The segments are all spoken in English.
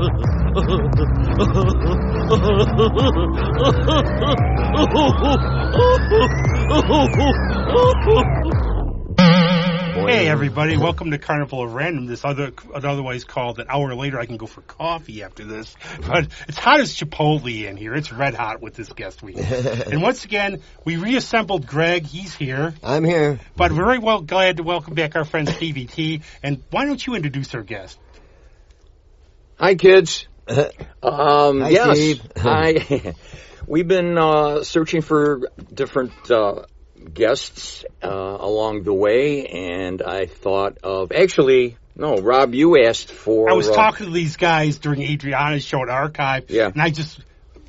Hey everybody, welcome to Carnival of Random. This otherwise called an hour later I can go for coffee after this. But it's hot as Chipotle in here. It's red hot with this guest week. And once again, we reassembled Greg. He's here. I'm here. But we're very well glad to welcome back our friend Stevie T. And why don't you introduce our guest? Hi, kids. Hi, yes. Steve. Hi. We've been searching for different guests along the way, and I thought of Rob, you asked for. I was talking to these guys during Adriana's show at Archive, and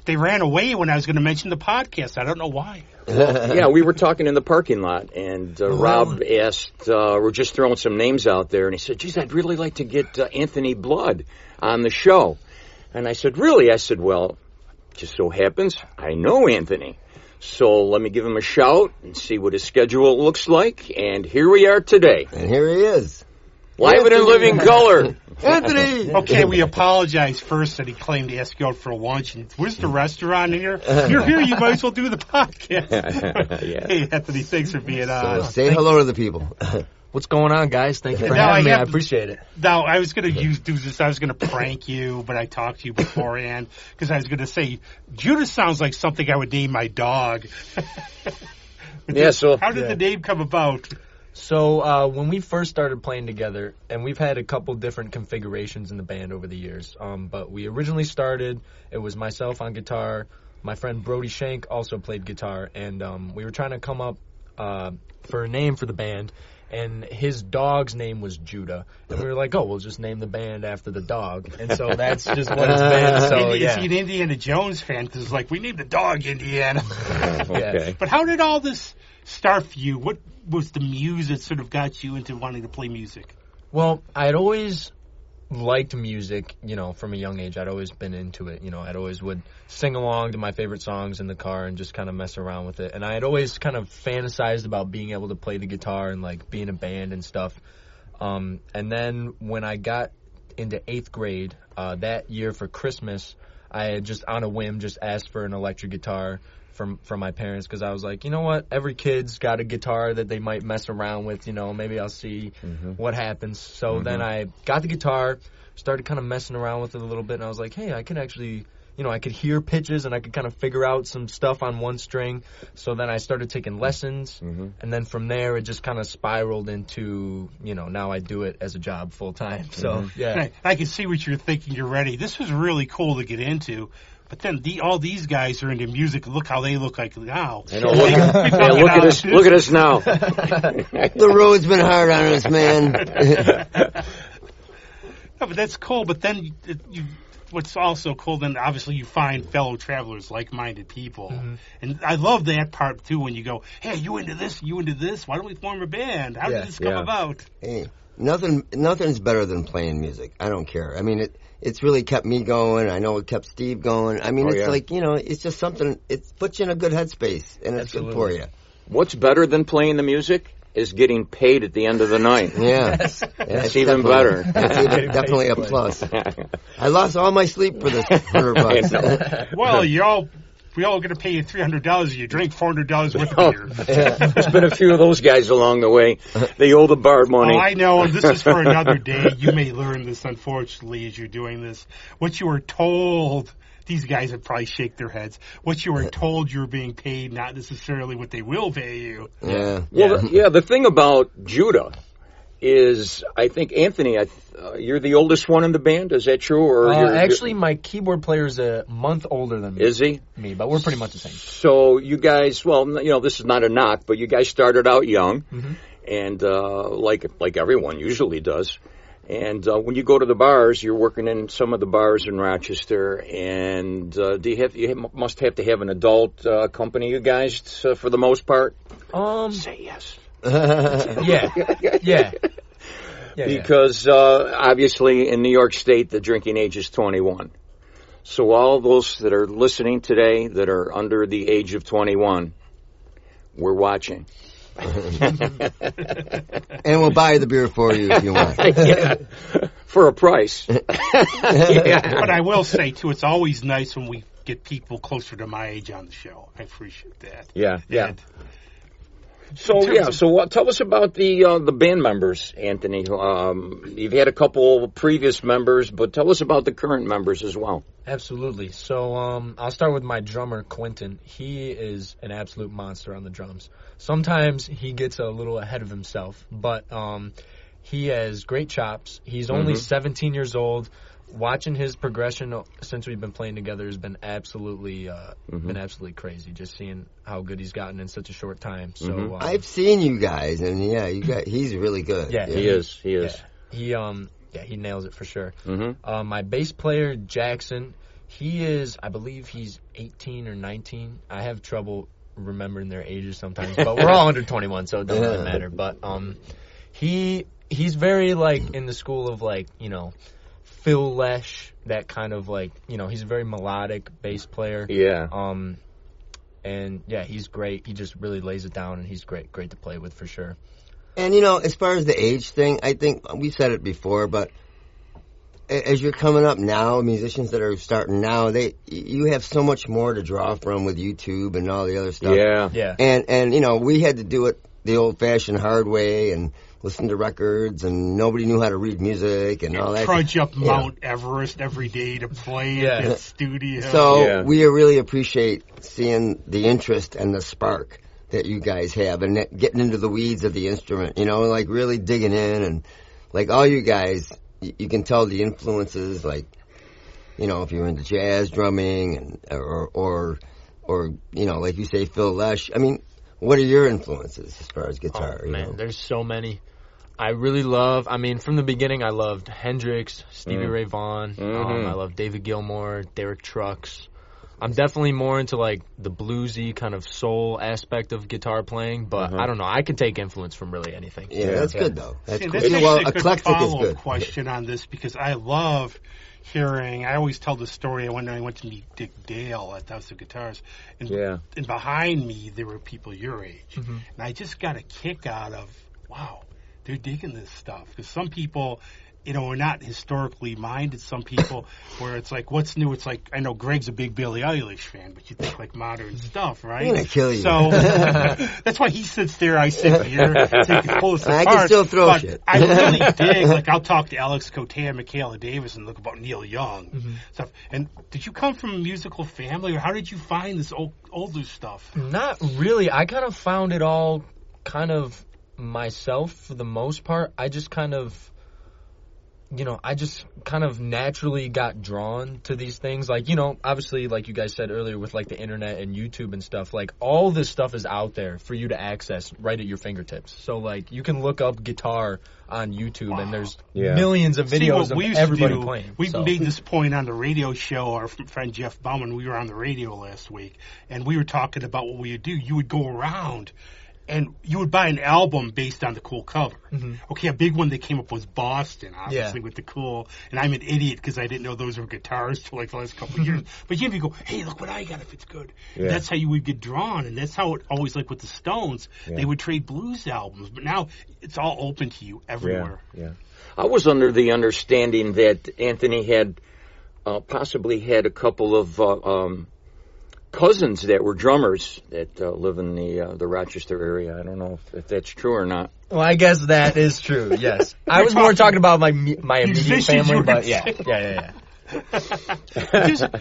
they ran away when I was going to mention the podcast. I don't know why. Yeah, we were talking in the parking lot, and Rob asked, we're just throwing some names out there, and he said, geez, I'd really like to get Anthony Blood on the show. And I said, really? I said, well, just so happens I know Anthony. So let me give him a shout and see what his schedule looks like. And here we are today. And here he is. Live and in living color. Anthony! Okay, we apologize first that he claimed to ask you out for lunch. And where's the restaurant here? You're here, you might as well do the podcast. Yeah. Hey, Anthony, thanks for being on. So say hello to the people. What's going on, guys? Thank you for having me. I appreciate it. Now, I was going to do this. I was going to prank you, but I talked to you beforehand because I was going to say, Judas sounds like something I would name my dog. How did the name come about? So when we first started playing together, and we've had a couple different configurations in the band over the years, but we originally started, it was myself on guitar, my friend Brody Shank also played guitar, and we were trying to come up for a name for the band, and his dog's name was Judah. And we were like, we'll just name the band after the dog. And so that's just what it's been. So, Is he an Indiana Jones fan? Because it's like, we named the dog Indiana. Okay. But how did all this start for you? What was the muse that sort of got you into wanting to play music? Well, I'd always liked music, from a young age. I'd always been into it. I'd always would sing along to my favorite songs in the car and just kind of mess around with it. And I had always kind of fantasized about being able to play the guitar and like be in a band and stuff. And then when I got into 8th grade, that year for Christmas, I had just on a whim just asked for an electric guitar from my parents, because I was like, you know what, every kid's got a guitar that they might mess around with, maybe I'll see what happens. So then I got the guitar, started kind of messing around with it a little bit, and I was like, hey, I can actually, I could hear pitches and I could kind of figure out some stuff on one string. So then I started taking lessons, and then from there it just kind of spiraled into, now I do it as a job full time. So, yeah. I can see what you're thinking. You're ready. This was really cool to get into. But then all these guys are into music. Look how they look like now. I know. Look at us. Look at us now. The road's been hard on us, man. No, but that's cool. But then what's also cool, then obviously you find fellow travelers, like-minded people. And I love that part, too, when you go, hey, you into this, you into this? Why don't we form a band? How did this come about? Hey, nothing's better than playing music. I don't care. I mean, it's really kept me going. I know it kept Steve going. I mean, like, it's just something, it puts you in a good headspace, and it's good for you. What's better than playing the music is getting paid at the end of the night. Yeah. That's even better. That's definitely a plus. I lost all my sleep for this $100. Well, we all going to pay you $300. You drink $400 worth of beer. There's been a few of those guys along the way. They owe the bar money. Oh, I know. And this is for another day. You may learn this, unfortunately, as you're doing this. What you were told, these guys would probably shake their heads. What you were told you're being paid, not necessarily what they will pay you. Yeah. Well, the thing about Judah is, I think, Anthony, you're the oldest one in the band. Is that true? Or actually, my keyboard player is a month older than me. Is he? Me, but we're pretty much the same. So you guys, this is not a knock, but you guys started out young, and like everyone usually does. And when you go to the bars, you're working in some of the bars in Rochester, and you must have to have an adult company, you guys, for the most part? Say yes. Yeah. Because obviously in New York State, the drinking age is 21. So all those that are listening today that are under the age of 21, we're watching. And we'll buy the beer for you if you want. For a price. But I will say, too, it's always nice when we get people closer to my age on the show. I appreciate that. Yeah. And So tell us about the band members, Anthony. You've had a couple previous members, but tell us about the current members as well. Absolutely. So I'll start with my drummer, Quentin. He is an absolute monster on the drums. Sometimes he gets a little ahead of himself, but he has great chops. He's only 17 years old. Watching his progression since we've been playing together has been absolutely crazy. Just seeing how good he's gotten in such a short time. So I've seen you guys, and he's really good. Yeah, he is. He nails it for sure. My bass player, Jackson, I believe he's 18 or 19. I have trouble remembering their ages sometimes, but we're all under 21, so it doesn't really matter. But he's very in the school of Phil Lesh, that kind of he's a very melodic bass player. Yeah. And he's great. He just really lays it down, and he's great to play with for sure. And as far as the age thing, I think we said it before, but as you're coming up now, musicians that are starting now, you have so much more to draw from with YouTube and all the other stuff. Yeah. And we had to do it the old-fashioned hard way and listen to records, and nobody knew how to read music and all that. Trudge up Mount Everest every day to play in the studio. So we really appreciate seeing the interest and the spark that you guys have, and getting into the weeds of the instrument, really digging in, and all you guys, you can tell the influences, if you're into jazz drumming and or like you say, Phil Lesh. I mean, what are your influences as far as guitar? Oh, man, there's so many. I really love, from the beginning, I loved Hendrix, Stevie Ray Vaughan. I love David Gilmour, Derek Trucks. I'm definitely more into the bluesy kind of soul aspect of guitar playing, but I don't know. I can take influence from really anything. Yeah, that's good though. That's cool. That's actually a good follow-up question on this, because I love hearing. I always tell the story. When I went to meet Dick Dale at House of Guitars, and behind me there were people your age, and I just got a kick out of, wow, they're digging this stuff, because some people, are not historically minded. Some people, where it's what's new? It's I know Greg's a big Billie Eilish fan, but you think modern stuff, right? I'm gonna kill you. So that's why he sits there, I sit here, so he can pull us apart. I can still throw shit. I really dig. I'll talk to Alex Cote and Michaela Davis and look about Neil Young stuff. And did you come from a musical family, or how did you find this older stuff? Not really. I kind of found it all kind of myself for the most part. I just kind of naturally got drawn to these things. Obviously, like you guys said earlier, with the internet and YouTube and stuff, all this stuff is out there for you to access right at your fingertips. So, you can look up guitar on YouTube, and there's millions of videos of everybody playing. We made this point on the radio show. Our friend Jeff Bauman, we were on the radio last week, and we were talking about what we would do. You would go around, and you would buy an album based on the cool cover. Okay, a big one that came up was Boston, obviously, with the cool. And I'm an idiot because I didn't know those were guitars till the last couple of years. But you go, hey, look what I got if it's good. Yeah. That's how you would get drawn, and that's how it always, with the Stones, they would trade blues albums. But now it's all open to you everywhere. Yeah. I was under the understanding that Anthony had possibly had a couple of cousins that were drummers that live in the Rochester area. I don't know if that's true or not. Well, I guess that is true, yes. I was more talking about my immediate family, but yeah.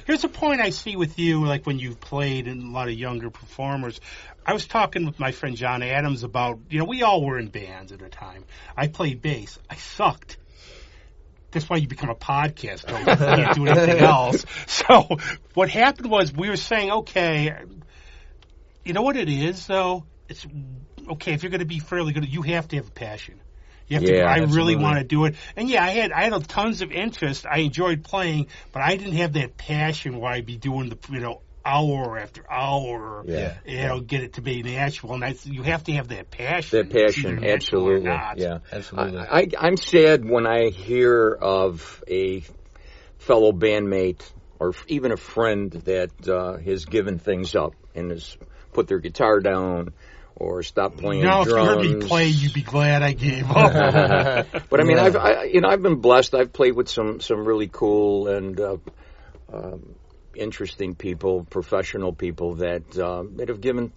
Here's a point I see with you, when you've played and a lot of younger performers. I was talking with my friend John Adams about, we all were in bands at the time. I played bass. I sucked. That's why you become a podcast host. You can't do anything else. So what happened was we were saying, okay, you know what it is, though? It's okay, if you're going to be fairly good, you have to have a passion. You have to. I really want to do it. And I had tons of interest. I enjoyed playing, but I didn't have that passion where I'd be doing the hour after hour, get it to be natural. And you have to have that passion. That passion, absolutely. Yeah, absolutely. I'm sad when I hear of a fellow bandmate or even a friend that has given things up and has put their guitar down or stop playing drums. drums. If you heard me play, you'd be glad I gave up. But I mean, I've been blessed. I've played with some really cool and interesting people, professional people that have given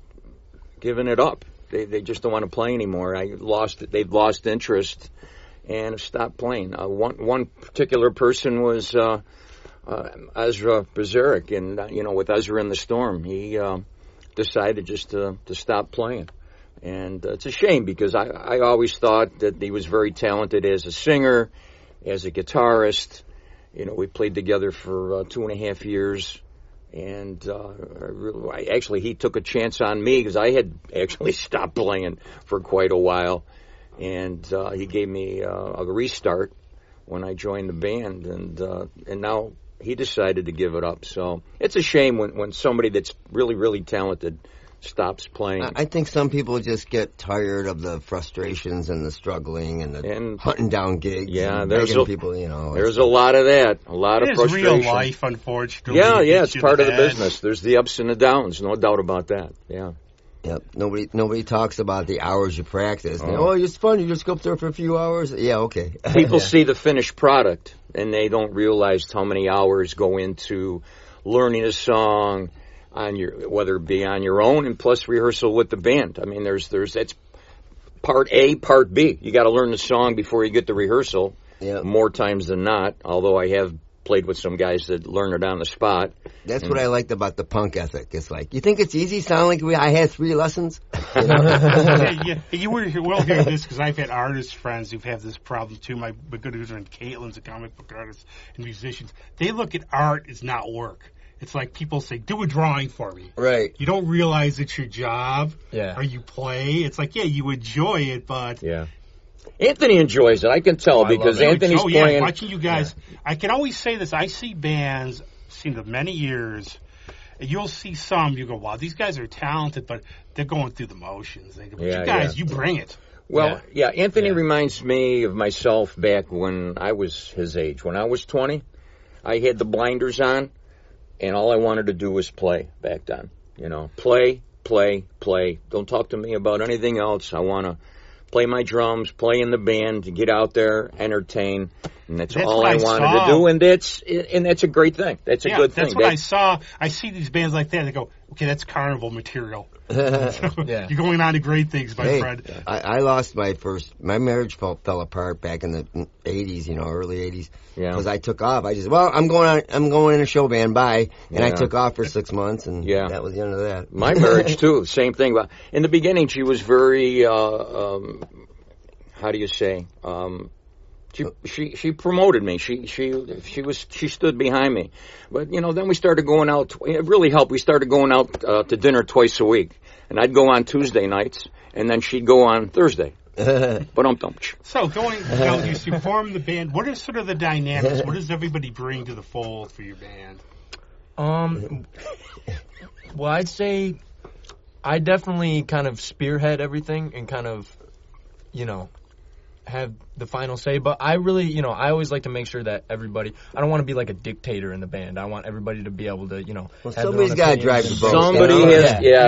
it up. They just don't want to play anymore. They've lost interest and have stopped playing. One particular person was Ezra Berserk, and with Ezra in the Storm, he decided just to stop playing. And it's a shame because I always thought that he was very talented as a singer, as a guitarist. We played together for 2.5 years, and he took a chance on me because I had actually stopped playing for quite a while, and he gave me a restart when I joined the band, and now he decided to give it up. So it's a shame when somebody that's really, really talented stops playing. I think some people just get tired of the frustrations and the struggling and the hunting down gigs. Yeah, there's people, there's a lot of that, a lot of frustration. It's real life, unfortunately. Yeah, it's part of the business. There's the ups and the downs, no doubt about that. Yeah. Yep. Nobody talks about the hours you practice. It's fun. You just go up there for a few hours. Yeah, okay. People see the finished product, and they don't realize how many hours go into learning a song, whether it be on your own and plus rehearsal with the band. I mean, that's part A, part B. You got to learn the song before you get to rehearsal. Yep. More times than not. Although I have played with some guys that learn it on the spot. That's what I liked about the punk ethic. It's like, you think it's easy? Sound like I had 3 lessons? You were well hearing this because I've had artist friends who've had this problem too. My good friend Caitlin's a comic book artist and musicians. They look at art as not work. It's like people say, do a drawing for me. Right. You don't realize it's your job. Yeah. Or you play. It's like, you enjoy it, but... Yeah. Anthony enjoys it. I can tell because Anthony's playing. Yeah, watching you guys. Yeah. I can always say this. I see bands, seen them many years. You'll see some, you go, wow, these guys are talented, but they're going through the motions. But you guys, you bring it. Well, Anthony reminds me of myself back when I was his age. When I was 20, I had the blinders on. And all I wanted to do was play back then. Play. Don't talk to me about anything else. I want to play my drums, play in the band, get out there, entertain. And that's all I wanted to do. And that's a great thing. That's a good thing. That's what I saw. I see these bands like that. And they go, okay, that's Carnival material. You're going on to great things, my friend. I lost my marriage fell apart back in the 80s, early 80s. Yeah. Because I took off. I just, I'm going in a show band, bye. And I took off for 6 months, and that was the end of that. My marriage, too, same thing. But in the beginning, she was very, how do you say, She promoted me. She stood behind me. But then we started going out. It really helped. We started going out to dinner twice a week, and I'd go on Tuesday nights, and then she'd go on Thursday. So you form the band. What are sort of the dynamics? What does everybody bring to the fold for your band? Well, I'd say I definitely kind of spearhead everything and kind of, have the final say, but I really, I always like to make sure that everybody, I don't want to be like a dictator in the band. I want everybody to be able to, have somebody's got to drive the boat.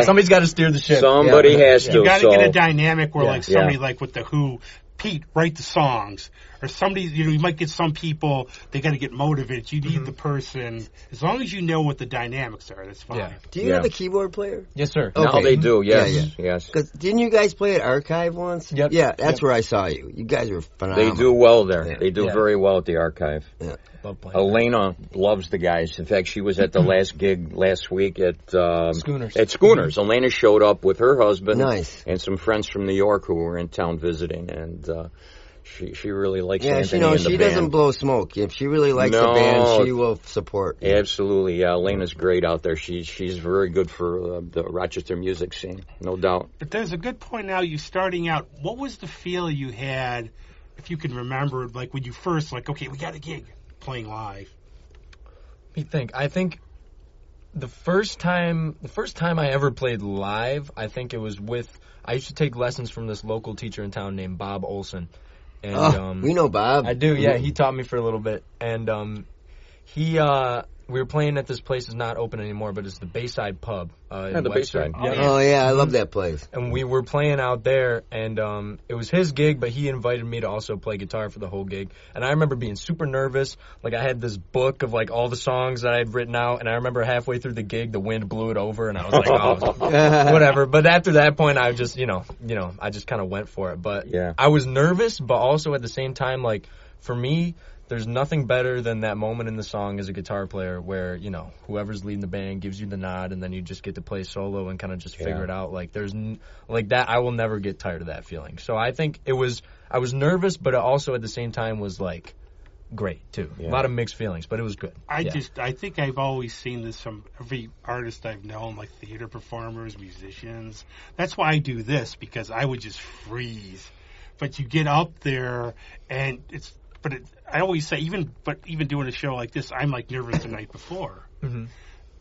Somebody's got to steer the ship. Somebody has to. You got to get a dynamic where somebody like with the Who, Pete, write the songs. Or somebody, you might get some people, they got to get motivated. You need the person. As long as you know what the dynamics are, that's fine. Yeah. Do you have a keyboard player? Yes, sir. Okay. Now they do, yes. Yes. Because didn't you guys play at Archive once? Yep. Yeah, that's where I saw you. You guys were phenomenal. They do well there. Yeah. They do very well at the Archive. Yeah. Elena loves the guys. In fact, she was at the last gig last week at Schooners. At Schooners. Elena showed up with her husband and some friends from New York who were in town visiting, and she really likes Anthony and the she band. Doesn't blow smoke. If she really likes the band, she will support. Absolutely, yeah. Elena's great out there. She's very good for the Rochester music scene, no doubt. But there's a good point now. You starting out. What was the feel you had, if you can remember, like when you first okay, we got a gig playing live? Let me think. I think the first time I ever played live, I think it was I used to take lessons from this local teacher in town named Bob Olson. And, we know Bob. I do, yeah. He taught me for a little bit. And he we were playing at this place. It's not open anymore, but it's the Bayside Pub. The Bayside. Oh, yeah, I love that place. And we were playing out there, and it was his gig, but he invited me to also play guitar for the whole gig. And I remember being super nervous. Like, I had this book of, like, all the songs that I had written out, and I remember halfway through the gig, the wind blew it over, and I was like, oh, whatever. But after that point, I just, I just kind of went for it. But I was nervous, but also at the same time, like, for me, there's nothing better than that moment in the song as a guitar player where, whoever's leading the band gives you the nod and then you just get to play solo and kind of just figure it out. Like, there's, like that, I will never get tired of that feeling. So I think I was nervous, but it also at the same time was, like, great, too. A lot of mixed feelings, but it was good. I think I've always seen this from every artist I've known, like theater performers, musicians. That's why I do this, because I would just freeze. But you get up there and I always say, even doing a show like this, I'm like nervous the night before. Mm-hmm.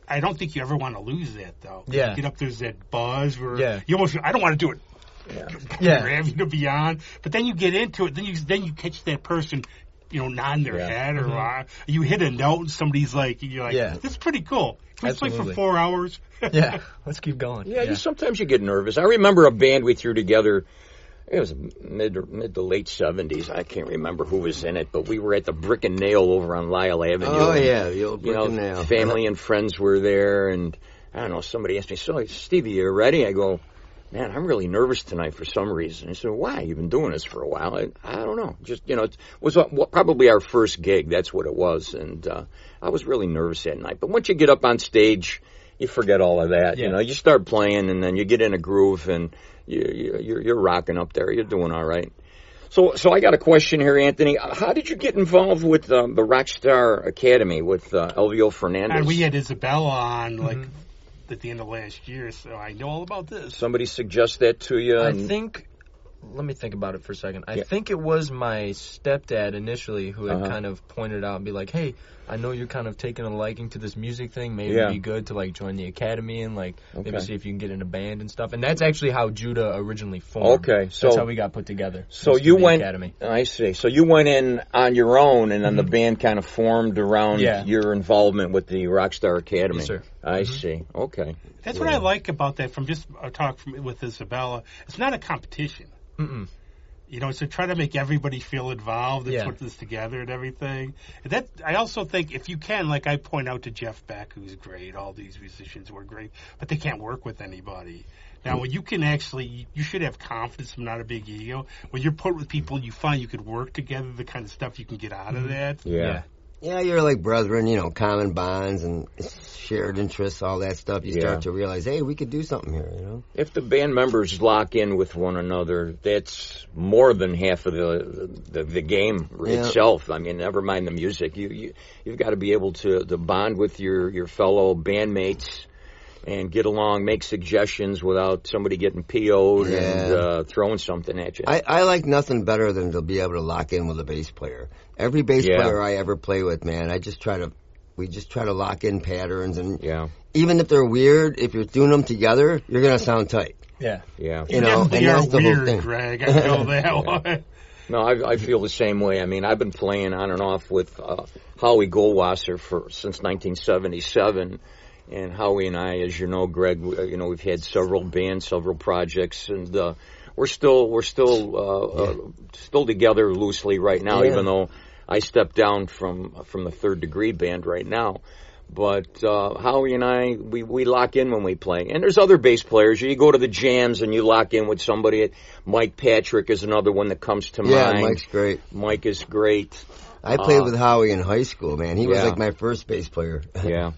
I don't think you ever want to lose that, though. Yeah. You get up, there's that buzz where you almost, I don't want to do it. Grab you to be on. But then you get into it, then you catch that person, nodding their head, or you hit a note and somebody's like, this is pretty cool. Can we play for 4 hours? Let's keep going. Yeah, sometimes you get nervous. I remember a band we threw together. It was mid to late 70s. I can't remember who was in it, but we were at the Brick and Nail over on Lyle Avenue. Oh, yeah, the old Brick and Nail. Family and friends were there, and I don't know, somebody asked me, so, Stevie, you ready? I go, man, I'm really nervous tonight for some reason. He said, why? You've been doing this for a while. I don't know. Just, it was probably our first gig. That's what it was, and I was really nervous that night. But once you get up on stage, you forget all of that. Yeah. You start playing, and then you get in a groove, and you're rocking up there. You're doing all right. So I got a question here, Anthony. How did you get involved with the Rockstar Academy with Elvio Fernandez? And we had Isabella on at the end of last year, so I know all about this. Somebody suggest that to you? I think. Let me think about it for a second. I think it was my stepdad initially who had kind of pointed out and be like, hey, I know you're kind of taking a liking to this music thing. Maybe it'd be good to, like, join the academy and, like, maybe see if you can get in a band and stuff. And that's actually how Judah originally formed. Okay. So that's how we got put together. So you went... Academy. I see. So you went in on your own, and then the band kind of formed around your involvement with the Rockstar Academy. Yes, sir. I see. Okay. That's what I like about that from just a talk with Isabella. It's not a competition. Mm-mm. It's to try to make everybody feel involved and put this together and everything. And that, I also think, if you can, like I point out to Jeff Beck, who's great, all these musicians were great, but they can't work with anybody. Now, when you can actually, you should have confidence and not a big ego. When you're put with people you find you could work together, the kind of stuff you can get out of that. Yeah. Yeah, you're like brethren, common bonds and shared interests, all that stuff. You start to realize, hey, we could do something here, If the band members lock in with one another, that's more than half of the game itself. I mean, never mind the music. You've got to be able to bond with your fellow bandmates and get along, make suggestions without somebody getting PO'd and throwing something at you. I like nothing better than to be able to lock in with a bass player. Every bass player I ever play with, man, we just try to lock in patterns, and even if they're weird, if you're doing them together, you're going to sound tight. Yeah. You definitely are weird, Greg. I know that one. No, I feel the same way. I mean, I've been playing on and off with Howie Goldwasser since 1977. And Howie and I, as you know, Greg, we've had several bands, several projects, and we're still together loosely right now, even though I stepped down from the Third Degree band right now. But Howie and I, we lock in when we play. And there's other bass players. You go to the jams and you lock in with somebody. Mike Patrick is another one that comes to mind. Yeah, Mike's great. Mike is great. I played with Howie in high school, man. He was like my first bass player. Yeah.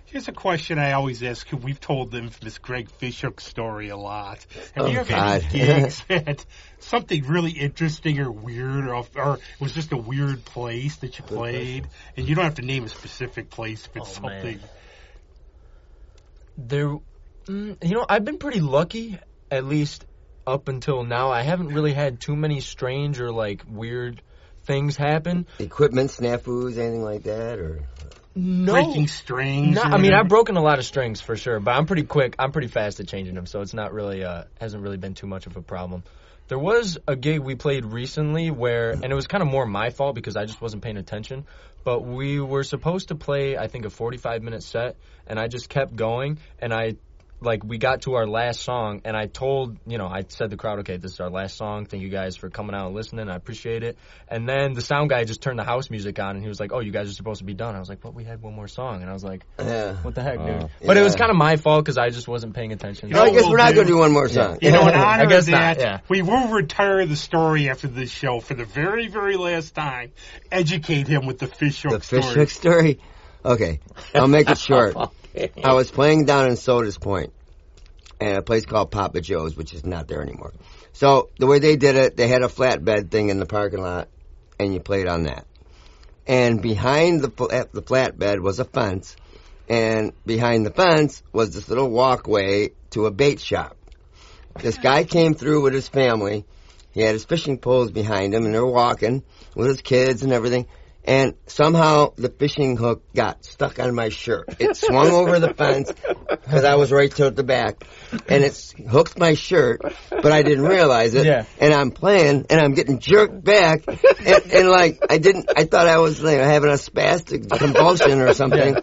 Here's a question I always ask. We've told the infamous Greg Fishhook story a lot. Have you ever had any gigs that something really interesting or weird, or it was just a weird place that you played? And you don't have to name a specific place if it's something. I've been pretty lucky, at least up until now. I haven't really had too many strange or, like, weird things happen. Equipment snafus, anything like that, or... No. Breaking strings? No, I mean, I've broken a lot of strings for sure, but I'm pretty quick. I'm pretty fast at changing them, so it's not really, hasn't really been too much of a problem. There was a gig we played recently and it was kind of more my fault because I just wasn't paying attention, but we were supposed to play, I think, a 45-minute set, and I just kept going, and we got to our last song, and I said to the crowd, okay, this is our last song. Thank you guys for coming out and listening. I appreciate it. And then the sound guy just turned the house music on, and he was like, oh, you guys are supposed to be done. I was like, but we had one more song. And I was like, what the heck, dude? But it was kind of my fault because I just wasn't paying attention. I guess we're not going to do one more song. In honor of that, we will retire the story after this show for the very, very last time. Educate him with the fish hook story. The fish hook story? Okay, I'll make it short. I was playing down in Sodas Point at a place called Papa Joe's, which is not there anymore. So the way they did it, they had a flatbed thing in the parking lot, and you played on that. And behind the flatbed was a fence, and behind the fence was this little walkway to a bait shop. This guy came through with his family. He had his fishing poles behind him, and they're walking with his kids and everything. And somehow the fishing hook got stuck on my shirt. It swung over the fence because I was right to the back. And it hooked my shirt, but I didn't realize it. Yeah. And I'm playing, and I'm getting jerked back. And I thought I was having a spastic convulsion or something. Yeah.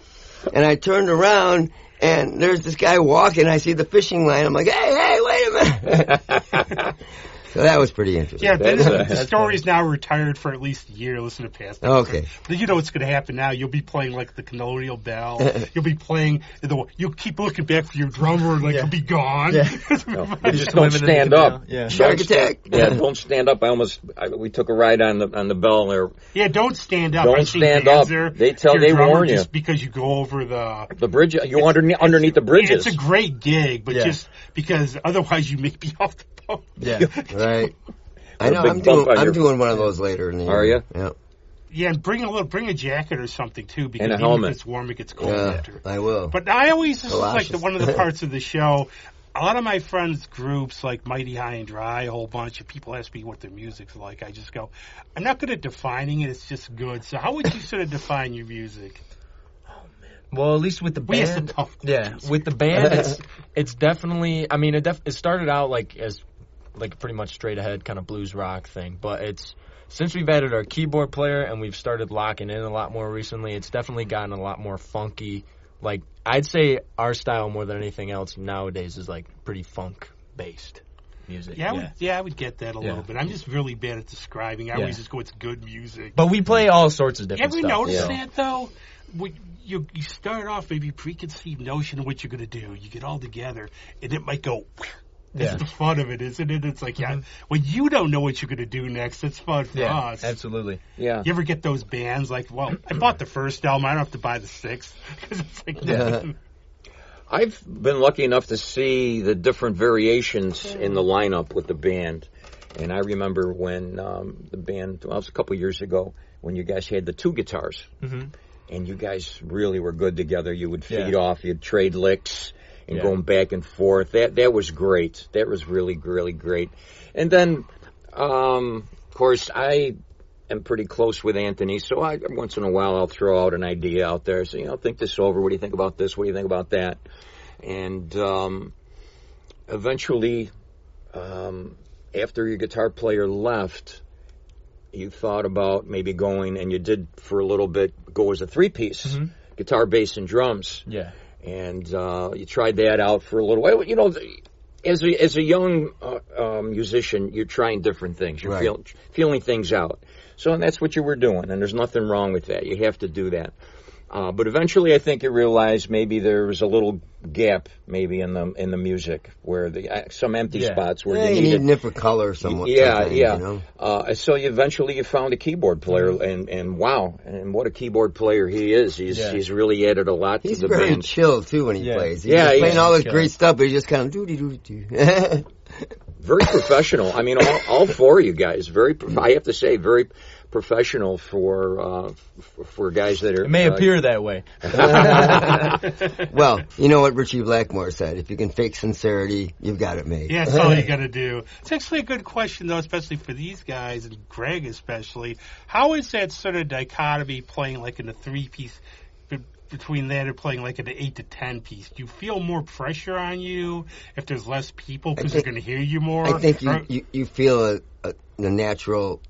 And I turned around, and there's this guy walking. I see the fishing line. I'm like, hey, wait a minute. So that was pretty interesting. Yeah, the story's now retired for at least a year. Listen to past episodes. Okay. But you know what's going to happen now. You'll be playing like the Colonial Bell. You'll be playing, you'll keep looking back for your drummer, he'll be gone. Yeah. You just don't stand up. Yeah. Shark attack. Yeah, don't stand up. We took a ride on the Bell there. Yeah, don't stand up. Don't stand up. They warn you. Just because you go over the bridge. You underneath the bridges. It's a great gig, but just because otherwise you may be off the boat. Yeah. Right. I know. I'm doing one of those later in the year. Are you? Yeah. Yeah, and bring a jacket or something too, because and a even helmet. if it's warm, it gets cold after. I will. But this is like one of the parts of the show. A lot of my friends' groups, like Mighty High and Dry, a whole bunch of people ask me what their music's like. I just go, I'm not good at defining it. It's just good. So how would you sort of define your music? Well, at least with the band, with the band, it's definitely. I mean, it started out as pretty much straight ahead kind of blues rock thing, but it's since we've added our keyboard player and we've started locking in a lot more recently, it's definitely gotten a lot more funky. Like I'd say our style more than anything else nowadays is pretty funk based music. I would get that a little bit. I'm just really bad at describing. I always just go, it's good music. But we play all sorts of different stuff. You ever notice that though? You start off maybe preconceived notion of what you're going to do. You get all together, and it might go. That's the fun of it, isn't it? It's like, when you don't know what you're going to do next, it's fun for us. Absolutely. Yeah. You ever get those bands I bought the first album, I don't have to buy the sixth. Cause it's like, I've been lucky enough to see the different variations in the lineup with the band. And I remember when the band, it was a couple years ago, when you guys had the two guitars. Mm-hmm. And you guys really were good together. You would feed off. You'd trade licks. And going back and forth. That was great. That was really, really great. And then, of course, I am pretty close with Anthony, so once in a while I'll throw out an idea out there. So, think this over. What do you think about this? What do you think about that? And eventually, after your guitar player left, you thought about maybe going, and you did for a little bit, go as a three-piece, guitar, bass, and drums. Yeah. And you tried that out for a little while. As a young musician, you're trying different things. You're feeling things out. So that's what you were doing, and there's nothing wrong with that. You have to do that. But eventually, I think you realized maybe there was a little gap, maybe in the music, where some empty spots where you need different color, somewhat. So eventually you found a keyboard player, and wow, and what a keyboard player he is. He's really added a lot to the band. He's very chill too when he plays. He's playing all this great stuff, but he's just kind of doo-doo-doo-doo. Very professional. I mean, all four of you guys. I have to say, very professional for guys that are. It may appear that way. Well, you know what Richie Blackmore said: if you can fake sincerity, you've got it made. Yeah, that's all you got to do. It's actually a good question, though, especially for these guys and Greg especially. How is that sort of dichotomy playing in a three-piece? between that and playing like an 8 to 10 piece? Do you feel more pressure on you if there's less people because they're going to hear you more? I think you feel the natural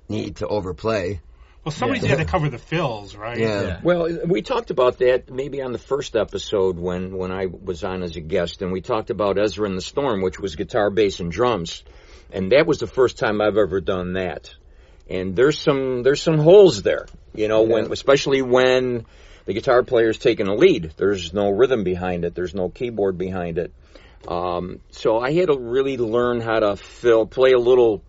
need to overplay. Well, somebody's got to cover the fills, right? Yeah. Well, we talked about that maybe on the first episode when I was on as a guest, and we talked about Ezra in the Storm, which was guitar, bass, and drums, and that was the first time I've ever done that. And there's some holes there, especially when the guitar player's taking a lead. There's no rhythm behind it. There's no keyboard behind it. So I had to really learn how to play a little.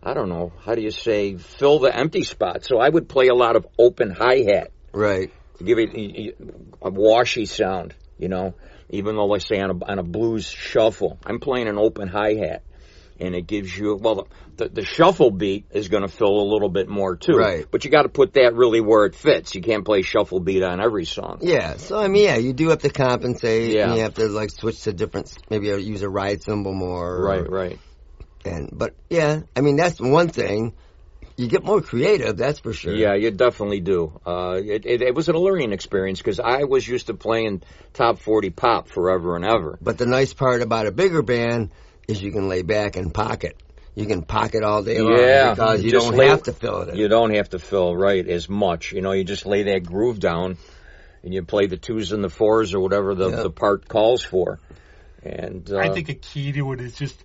I don't know, how do you say, fill the empty spot. So I would play a lot of open hi-hat. Right. To give it a washy sound, even though, let's say, on a blues shuffle, I'm playing an open hi-hat. And it gives you, the shuffle beat is going to fill a little bit more, too. Right. But you got to put that really where it fits. You can't play shuffle beat on every song. Yeah. So, you do have to compensate. Yeah. And you have to, switch to different, maybe use a ride cymbal more. Right. But that's one thing. You get more creative, that's for sure. Yeah, you definitely do. It was a learning experience because I was used to playing top 40 pop forever and ever. But the nice part about a bigger band is you can lay back and pocket. You can pocket all day long because you don't have to fill it in. You don't have to fill, as much. You just lay that groove down and you play the 2s and the 4s or whatever the part calls for. And I think a key to it is just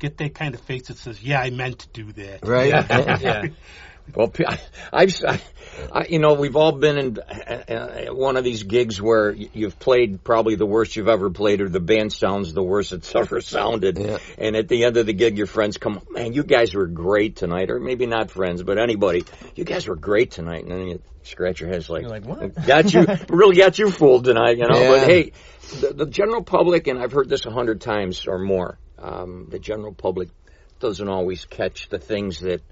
get that kind of face that says, "Yeah, I meant to do that." Right. Yeah. Well, we've all been in one of these gigs where you've played probably the worst you've ever played, or the band sounds the worst it's ever sounded. Yeah. And at the end of the gig, your friends come, "Man, you guys were great tonight," or maybe not friends, but anybody, "You guys were great tonight," and then you scratch your head, you're like, "What? Really got you fooled tonight," Yeah. But hey, the general public, and I've heard this 100 times or more. The general public doesn't always catch the things that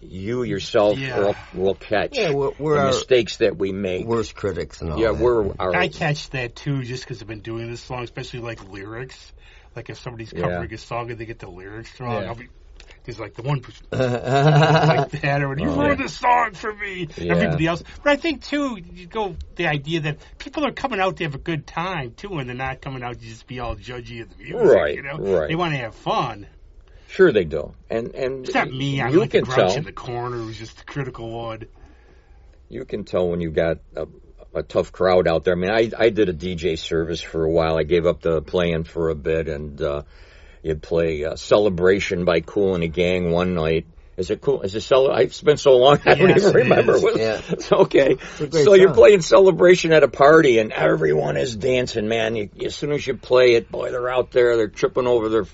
you yourself will catch. Yeah, we're the mistakes that we make. Worst critics and all that. I catch that too, just because I've been doing this long, especially lyrics. Like if somebody's covering a song and they get the lyrics wrong, I'll be. He's like the one person like that, or you ruined the song for me. Yeah. Everybody else, but I think too, you go the idea that people are coming out to have a good time too, and they're not coming out to just be all judgy of the music. Right, They want to have fun. Sure, they do, and except me, I'm like the grouch in the corner who's just the critical one. You can tell when you got a tough crowd out there. I did a DJ service for a while. I gave up the playing for a bit, and you'd play Celebration by Kool and the Gang one night. Is it cool? Is it It's been so long, I don't even remember. It's okay. So you're playing Celebration at a party, and everyone is dancing, man. As soon as you play it, boy, they're out there. They're tripping over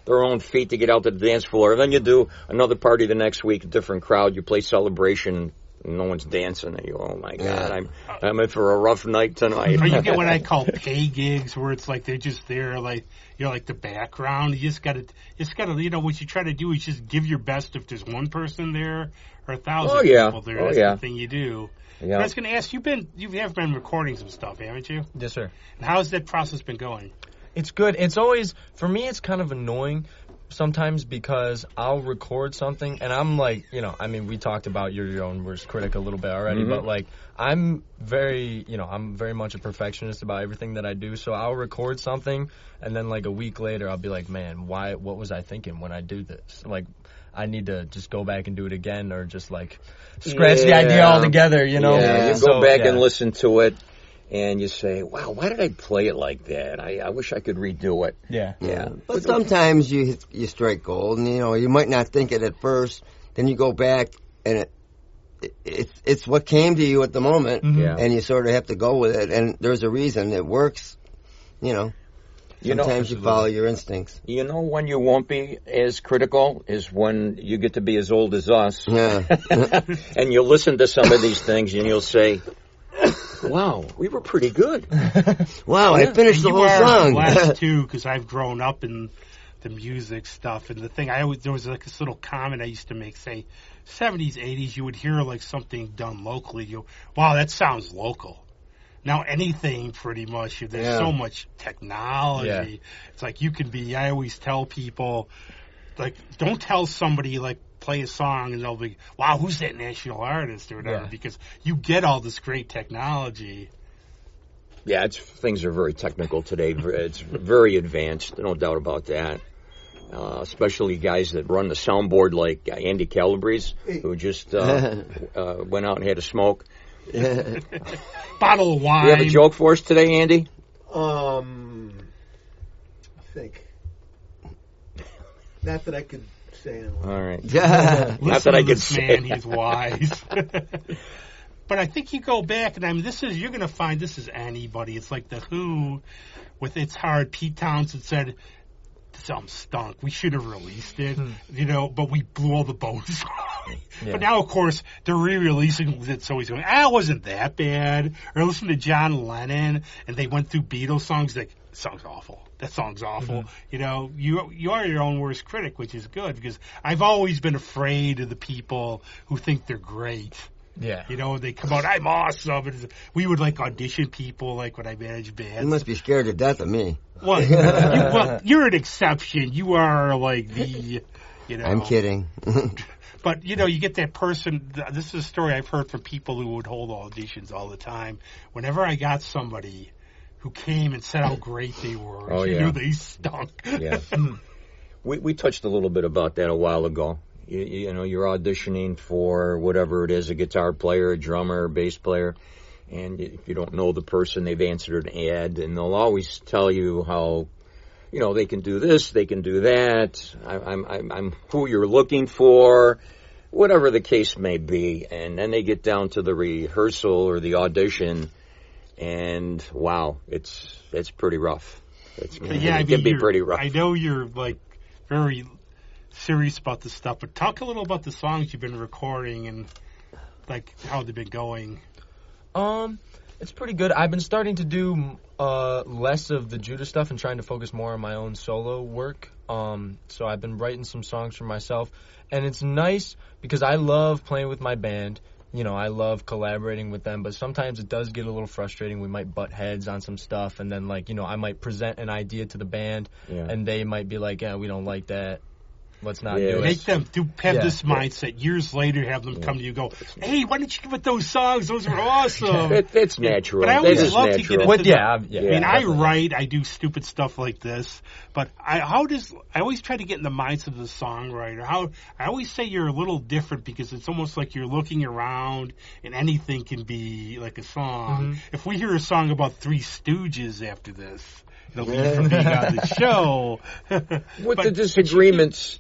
their own feet to get out to the dance floor. And then you do another party the next week, a different crowd. You play Celebration, and no one's dancing. And you go, "Oh, my God, I'm in for a rough night tonight." Or you get what I call pay gigs, where it's like they're just there, like the background. You just gotta, what you try to do is just give your best if there's one person there or 1,000 people there. That's the thing you do. Yeah. I was going to ask, you have been recording some stuff, haven't you? Yes, sir. And how's that process been going? It's good. It's always, for me, it's kind of annoying sometimes because I'll record something and I'm like, we talked about you're your own worst critic a little bit already, but I'm very much a perfectionist about everything that I do. So I'll record something and then a week later I'll be like, "Man, what was I thinking when I do this?" I need to just go back and do it again, or just scratch the idea altogether, Yeah, you go back and listen to it. And you say, "Wow, why did I play it like that? I wish I could redo it." Yeah. But sometimes you strike gold, and you might not think it at first. Then you go back, and it's what came to you at the moment, and you sort of have to go with it. And there's a reason it works. Sometimes you follow your instincts. When you won't be as critical is when you get to be as old as us. Yeah. And you'll listen to some of these things, and you'll say, "Wow, we were pretty good." Wow, I finished the whole song. Blessed too, because I've grown up in the music stuff, and the thing there was this little comment I used to make, say, 70s, 80s, you would hear something done locally. You go, "Wow, that sounds local." Now anything pretty much, there's so much technology. It's you can be. I always tell people, don't tell somebody play a song and they'll be, wow, who's that national artist or whatever, because you get all this great technology. Yeah, things are very technical today. It's very advanced, no doubt about that. Especially guys that run the soundboard like Andy Calabrese, who just went out and had a smoke. Bottle of wine. Do you have a joke for us today, Andy? I think. Not that I could say it. All right. Not that I could say. He's wise. But I think you go back, and you're going to find this is anybody. It's like the Who, with It's Hard. Pete Townsend said, "This album stunk. We should have released it, but we blew all the bones off." But now, of course, they're re-releasing it, so he's going, it wasn't that bad. Or listen to John Lennon, and they went through Beatles songs, like, that song's awful. That song's awful. Mm-hmm. You are your own worst critic, which is good, because I've always been afraid of the people who think they're great. Yeah. They come out, I'm awesome. And we would, audition people, when I managed bands. You must be scared to death of me. Well, you're an exception. You are, the, I'm kidding. But, you get that person. This is a story I've heard from people who would hold auditions all the time. Whenever I got somebody who came and said how great they were, you knew they stunk. Yeah. We touched a little bit about that a while ago. You're auditioning for whatever it is, a guitar player, a drummer, a bass player, and if you don't know the person, they've answered an ad, and they'll always tell you how, they can do this, they can do that, I'm who you're looking for, whatever the case may be, and then they get down to the rehearsal or the audition, and wow, it's pretty rough. It can be pretty rough. I know you're, very serious about this stuff, but talk a little about the songs you've been recording and how they've been going. It's pretty good. I've been starting to do less of the Judas stuff and trying to focus more on my own solo work. So I've been writing some songs for myself, and it's nice because I love playing with my band. I love collaborating with them, but sometimes it does get a little frustrating. We might butt heads on some stuff, and then I might present an idea to the band, and they might be like, yeah, we don't like that. Let's not do it. Make them have this mindset. Years later, have them come to you and go, hey, why didn't you give it those songs? Those were awesome. It's natural. But I always love to get into I write, I do stupid stuff like this, but I always try to get in the mindset of the songwriter. I always say you're a little different because it's almost like you're looking around and anything can be like a song. Mm-hmm. If we hear a song about Three Stooges after this, it'll be from being on the show. With the disagreements,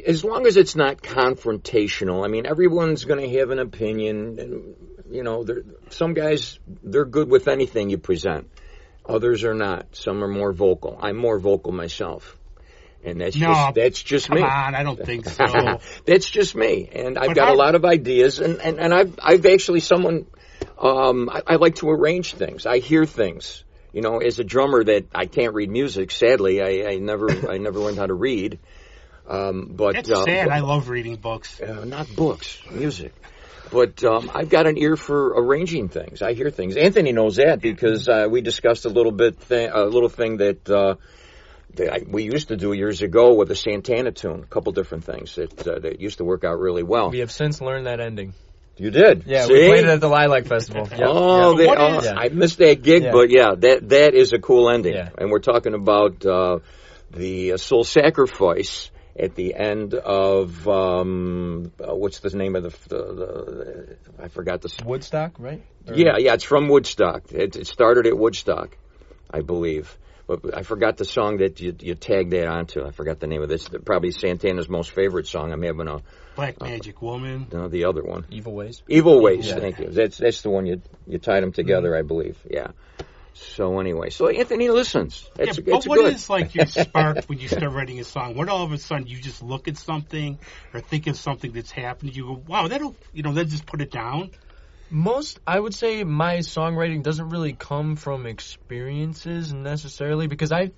as long as it's not confrontational, everyone's going to have an opinion. And, some guys, they're good with anything you present. Others are not. Some are more vocal. I'm more vocal myself. And that's just me. Come on, I don't think so. That's just me. And I've got a lot of ideas. And I've actually I like to arrange things. I hear things. As a drummer that I can't read music, sadly, I never learned how to read. But that's sad. I love reading books. Not books, music. But I've got an ear for arranging things. I hear things. Anthony knows that because we discussed a little thing that we used to do years ago with a Santana tune. A couple different things that used to work out really well. We have since learned that ending. You did? Yeah, See? We played it at the Lilac Festival. Yep. I missed that gig, but that is a cool ending. Yeah. And we're talking about the Soul Sacrifice at the end of, what's the name of the I forgot the... Woodstock, right? Yeah, it's from Woodstock. It started at Woodstock, I believe. But I forgot the song that you tagged that onto. I forgot the name of this. Probably Santana's most favorite song. I'm having a... Black Magic Woman. No, the other one. Evil Ways. Evil Ways, thank you. That's the one you tied them together, I believe. Yeah. So anyway, Anthony listens. But what is your spark when you start writing a song? When all of a sudden you just look at something or think of something that's happened, you go, wow, then just put it down? I would say my songwriting doesn't really come from experiences necessarily because I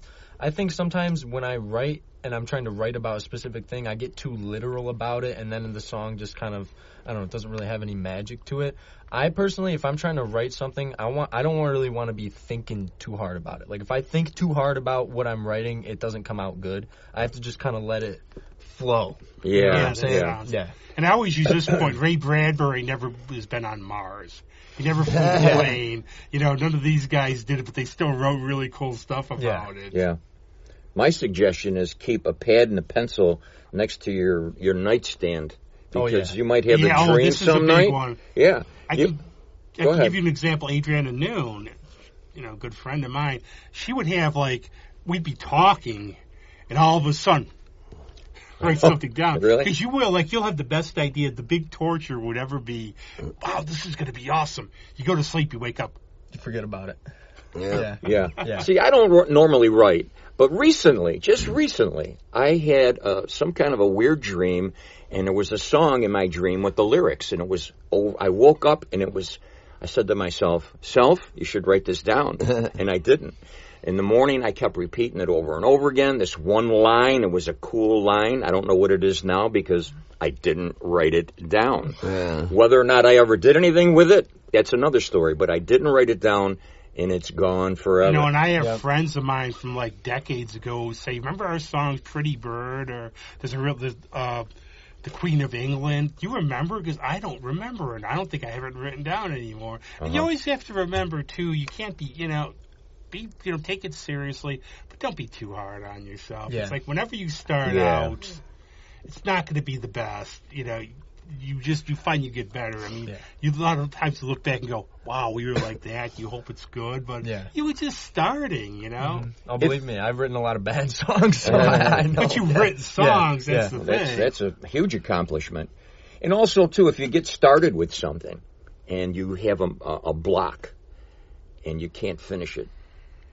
think sometimes when I write and I'm trying to write about a specific thing, I get too literal about it, and then the song just kind of, it doesn't really have any magic to it. I personally, if I'm trying to write something, I don't really want to be thinking too hard about it. If I think too hard about what I'm writing, it doesn't come out good. I have to just kind of let it flow. Yeah. You know what I'm saying? Yeah. And I always use this point. Ray Bradbury never has been on Mars. He never flew a plane. You know, none of these guys did it, but they still wrote really cool stuff about it. Yeah. My suggestion is keep a pad and a pencil next to your nightstand because you might have a dream this some is a big night. One. Yeah. I can give you an example. Adriana Noon, you know, a good friend of mine, she would have, like, we'd be talking, and all of a sudden, write something down. Really? Because you will, like, you'll have the best idea. The big torture would ever be, wow, this is going to be awesome. You go to sleep, you wake up. You forget about it. Yeah. See, I don't normally write, but just recently, I had some kind of a weird dream, and there was a song in my dream with the lyrics, and it was, I woke up, and I said to myself, Self, you should write this down, and I didn't. In the morning, I kept repeating it over and over again. This one line, it was a cool line. I don't know what it is now because I didn't write it down. Yeah. Whether or not I ever did anything with it, that's another story, but I didn't write it down, and it's gone forever. You know, and I have friends of mine from, like, decades ago who say, remember our song Pretty Bird, or there's the Queen of England? Do you remember? Because I don't remember it. I don't think I have it written down anymore. And you always have to remember, too, you can't be, take it seriously, but don't be too hard on yourself. Yeah. It's like whenever you start out, it's not going to be the best. You know, you find you get better. I mean, you a lot of times you look back and go, wow, we were like that. You hope it's good, but you were just starting, you know? Mm-hmm. Oh, believe me, I've written a lot of bad songs, so I know. But you've written songs, that's the thing. That's a huge accomplishment. And also, too, if you get started with something and you have a block and you can't finish it,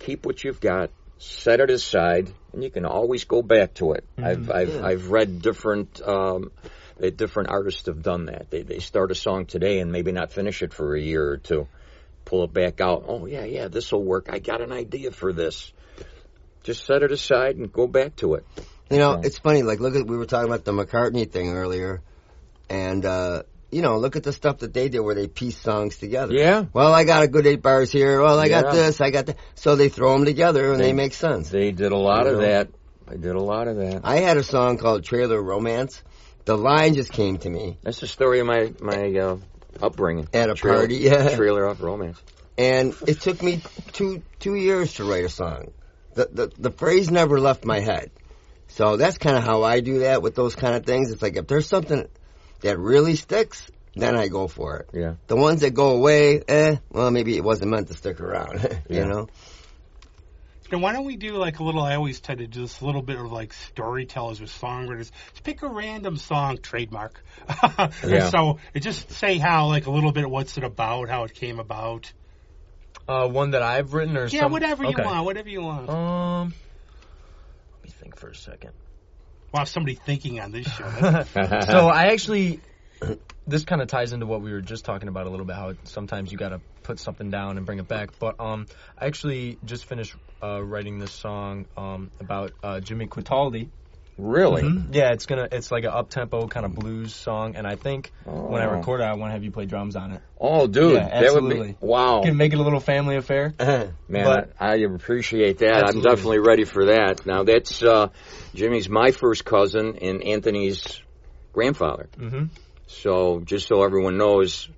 keep what you've got, set it aside, and you can always go back to it. Mm-hmm. I've read different artists have done that. They start a song today and maybe not finish it for a year or two. Pull it back out. Oh, yeah, this will work. I got an idea for this. Just set it aside and go back to it. You know, it's funny. Like, we were talking about the McCartney thing earlier, and look at the stuff that they did where they piece songs together. Yeah. Well, I got a good 8 bars here. Well, I got this. I got that. So they throw them together and they make sense. They did a lot of that. I had a song called Trailer Romance. The line just came to me. That's the story of my upbringing. At a party, yeah. Trailer of Romance. And it took me two years to write a song. The phrase never left my head. So that's kind of how I do that with those kind of things. It's like if there's something that really sticks, then I go for it. Yeah. The ones that go away, well, maybe it wasn't meant to stick around, you know? Now, why don't we do like a little, I always tend to do this little bit of like storytellers or songwriters. Just pick a random song, trademark. So just say how, like a little bit, what's it about, how it came about. One that I've written or something? Whatever you want. Let me think for a second. Wow, somebody thinking on this show. So I actually, this kind of ties into what we were just talking about a little bit, how sometimes you got to put something down and bring it back. But I actually just finished writing this song about Jimmy Quitaldi. Really? Mm-hmm. Yeah, it's like an up-tempo kind of blues song, and I think when I record it, I want to have you play drums on it. Oh, dude, yeah, absolutely. That would be, wow. Can make it a little family affair. Man, I appreciate that. Absolutely. I'm definitely ready for that. Now, that's Jimmy's my first cousin and Anthony's grandfather. Mm-hmm. So, just so everyone knows,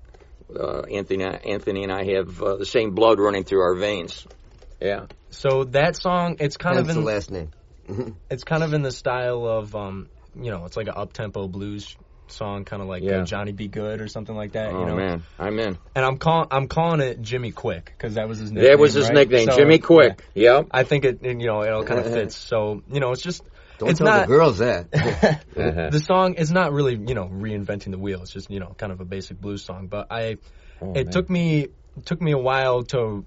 Anthony and I have the same blood running through our veins. Yeah. So that song, it's kind of in the last name. It's kind of in the style of, it's like an up-tempo blues song, kind of like Johnny Be Good or something like that. Oh, man, I'm in. And I'm calling it Jimmy Quick because that was his nickname. That was his nickname, so, Jimmy Quick. Yeah. I think it'll kind of fits. So it's just. Don't tell the girls that. The song is not really reinventing the wheel. It's just kind of a basic blues song. But it took me a while to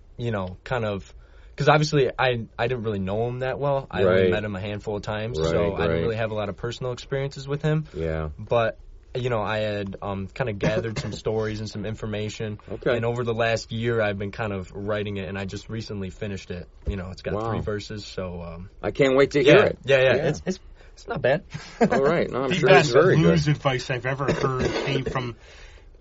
kind of. Because obviously I didn't really know him that well. I only met him a handful of times, so I didn't really have a lot of personal experiences with him. Yeah. But, I had kind of gathered some stories and some information. Okay. And over the last year, I've been kind of writing it, and I just recently finished it. It's got 3 verses, so... I can't wait to hear it. Yeah. It's not bad. All right. No, I'm the sure it's very good. The best blues advice I've ever heard came from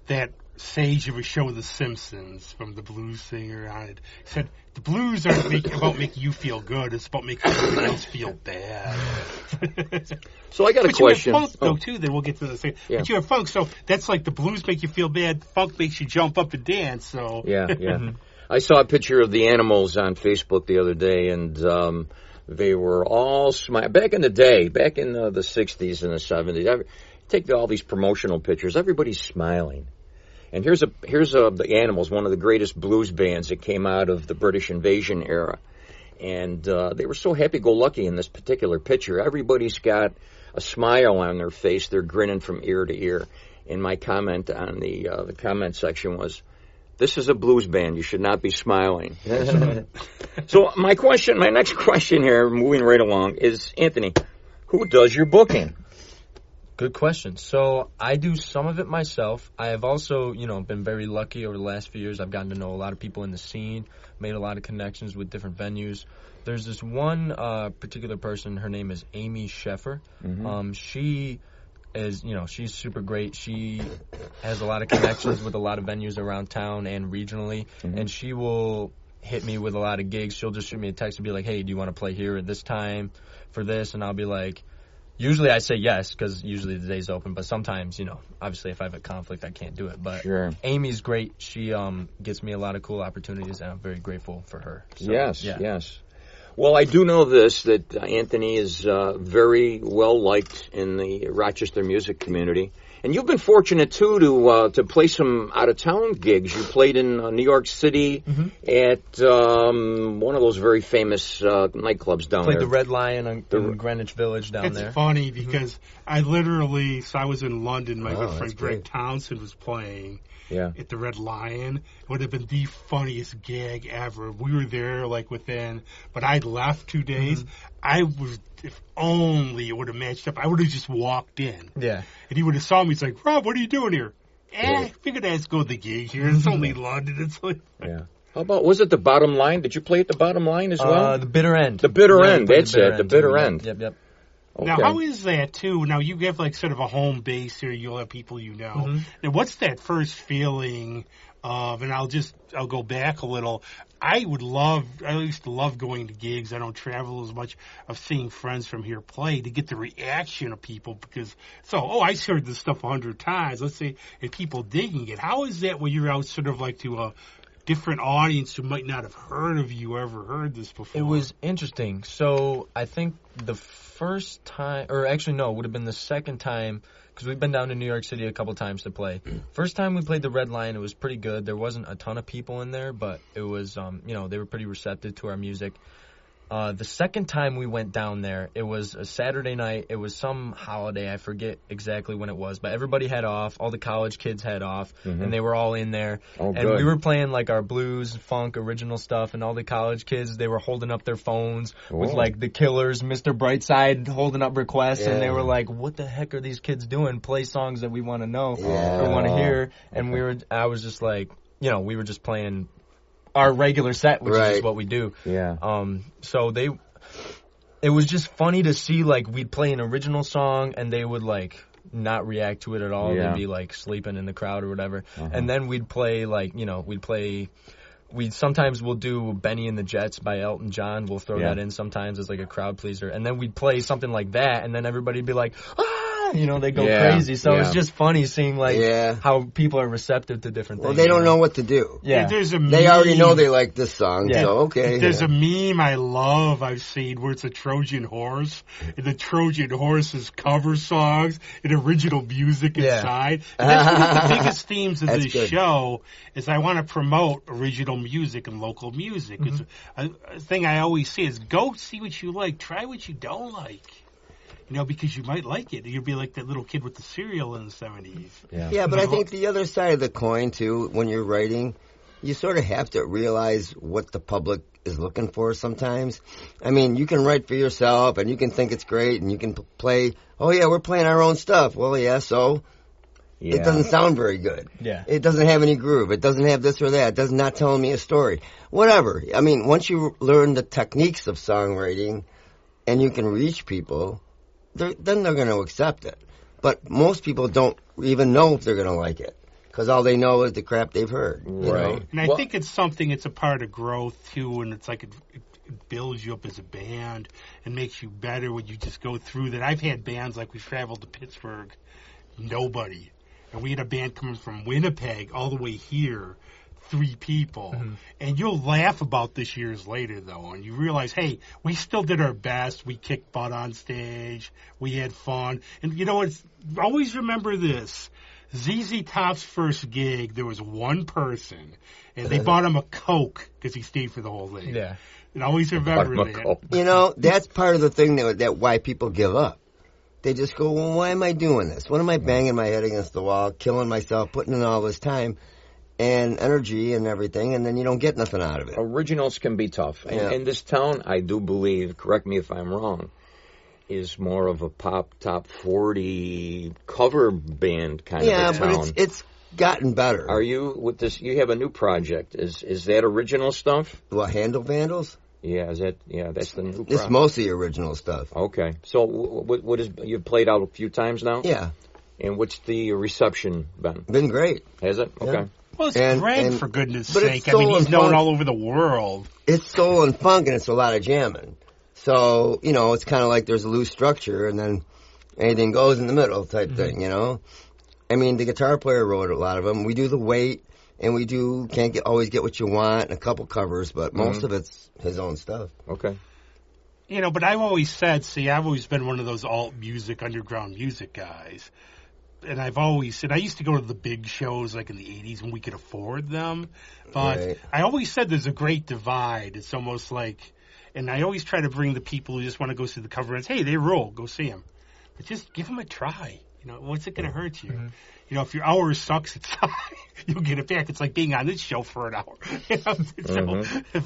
that sage of a show, The Simpsons, from the blues singer on it. He said, the blues aren't about making you feel good. It's about making everybody else feel bad. So I got a question. You have funk, though, too. Then we'll get to the same. Yeah. But you have funk, so that's like the blues make you feel bad. Funk makes you jump up and dance. So yeah. I saw a picture of the Animals on Facebook the other day, and they were all smiling. Back in the day, back in the 60s and the 70s, take all these promotional pictures. Everybody's smiling. And here's the Animals, one of the greatest blues bands that came out of the British invasion era. And they were so happy-go-lucky in this particular picture. Everybody's got a smile on their face. They're grinning from ear to ear. And my comment on the comment section was, this is a blues band. You should not be smiling. So my next question here, moving right along, is, Anthony, who does your booking? Good question. So I do some of it myself. I have also, been very lucky over the last few years. I've gotten to know a lot of people in the scene, made a lot of connections with different venues. There's this one particular person. Her name is Amy Sheffer. Mm-hmm. She is, she's super great. She has a lot of connections with a lot of venues around town and regionally, and she will hit me with a lot of gigs. She'll just shoot me a text and be like, hey, do you want to play here at this time for this? And I'll be like, usually I say yes, because usually the day's open, but sometimes, obviously if I have a conflict, I can't do it. But sure. Amy's great. She gets me a lot of cool opportunities, and I'm very grateful for her. So, yes. Well, I do know this, that Anthony is very well liked in the Rochester music community. And you've been fortunate, too, to play some out-of-town gigs. You played in New York City at one of those very famous nightclubs down there. Played the Red Lion in Greenwich Village down there. It's funny because I was in London. My good friend Greg Townsend was playing at the Red Lion. It would have been the funniest gag ever. We were there but I left 2 days. If only it would have matched up, I would have just walked in. Yeah. And he would have saw me. He's like, Rob, what are you doing here? I figured I'd go to the gig here. It's only London. It's like... Yeah. How about, was it the Bottom Line? Did you play at the Bottom Line as well? The Bitter End. The Bitter End, that's it. The Bitter End. Yep. Okay. Now, how is that, too? Now, you have, sort of a home base here. You'll have people you know. Mm-hmm. Now, what's that first feeling of, and I'll go back a little, I used to love going to gigs. I don't travel as much, of seeing friends from here play to get the reaction of people because, I heard this stuff 100 times. Let's say, and people digging it. How is that when you're out sort of to a different audience who might not have heard of you or ever heard this before? It was interesting. So I think the first time, or actually no, it would have been the second time, because we've been down to New York City a couple times to play. First time we played the Red Lion, it was pretty good. There wasn't a ton of people in there, but it was, they were pretty receptive to our music. The second time we went down there, it was a Saturday night. It was some holiday. I forget exactly when it was, but everybody had off. All the college kids had off, and they were all in there. Oh, and we were playing our blues, funk, original stuff, and all the college kids, they were holding up their phones with The Killers, Mr. Brightside holding up requests, and they were like, what the heck are these kids doing? Play songs that we want to know or want to hear. And I was just like, we were just playing our regular set, which is just what we do. Yeah. So it was just funny to see we'd play an original song and they would not react to it at all. They'd be sleeping in the crowd or whatever. And then we'd play sometimes we'll do Benny and the Jets by Elton John. We'll throw that in sometimes as a crowd pleaser. And then we'd play something like that and then everybody'd be like, ah! They go crazy. So it's just funny seeing how people are receptive to different things. Well, they don't know what to do. Yeah. There's a meme. They already know they like this song, so okay. There's a meme I've seen where it's a Trojan horse, and the Trojan horse cover songs and original music inside. And that's one of the biggest themes of this show is I want to promote original music and local music. It's a thing I always say is go see what you like, try what you don't like. Because you might like it. You'd be like that little kid with the cereal in the 70s. Yeah, but I think the other side of the coin, too, when you're writing, you sort of have to realize what the public is looking for sometimes. I mean, you can write for yourself, and you can think it's great, and you can play, we're playing our own stuff. Well, so... Yeah. It doesn't sound very good. Yeah. It doesn't have any groove. It doesn't have this or that. It does not tell me a story. Whatever. I mean, once you learn the techniques of songwriting, and you can reach people... then they're going to accept it. But most people don't even know if they're going to like it. because all they know is the crap they've heard. You know? And I think it's something, it's a part of growth, too, and it's like it builds you up as a band and makes you better when you just go through that. I've had bands like we traveled to Pittsburgh, nobody. And we had a band coming from Winnipeg all the way here, 3 people. And you'll laugh about this years later, though, and you realize, hey, we still did our best. We kicked butt on stage. We had fun. And you know what? Always remember this. ZZ Top's first gig, there was one person, and they bought him a Coke because he stayed for the whole thing. Yeah. And always remember that. You know, that's part of the thing that why people give up. They just go, well, why am I doing this? What am I banging my head against the wall, killing myself, putting in all this time and energy and everything, and then you don't get nothing out of it? Originals can be tough. And in this town, I do believe, correct me if I'm wrong, is more of a pop top 40 cover band kind of a town. Yeah, but it's gotten better. Are you, with this, you have a new project. Is that original stuff? What, Handle Vandals? Yeah, that's the new project. It's mostly original stuff. Okay. So what is, you've played out a few times now? Yeah. And what's the reception been? Been great. Has it? Okay. Yeah. Well, it's Greg, for goodness sake. I soul mean, he's and known funk. all over the world. It's soul and funk, and it's a lot of jamming. So, you know, it's kind of like there's a loose structure, and then anything goes in the middle type thing, you know? I mean, the guitar player wrote a lot of them. We do The Weight, and we do always get what you want, and a couple covers, but most of it's his own stuff. Okay. You know, but I've always said, I've always been one of those alt music, underground music guys. And I've always said, I used to go to the big shows like in the 80s when we could afford them. But I always said there's a great divide. It's almost like, and I always try to bring the people who just want to go see the cover bands, hey, they rule, go see them. But just give them a try. You know, what's it going to hurt you? You know, if your hour sucks, it's fine. You'll get it back. It's like being on this show for an hour. You know?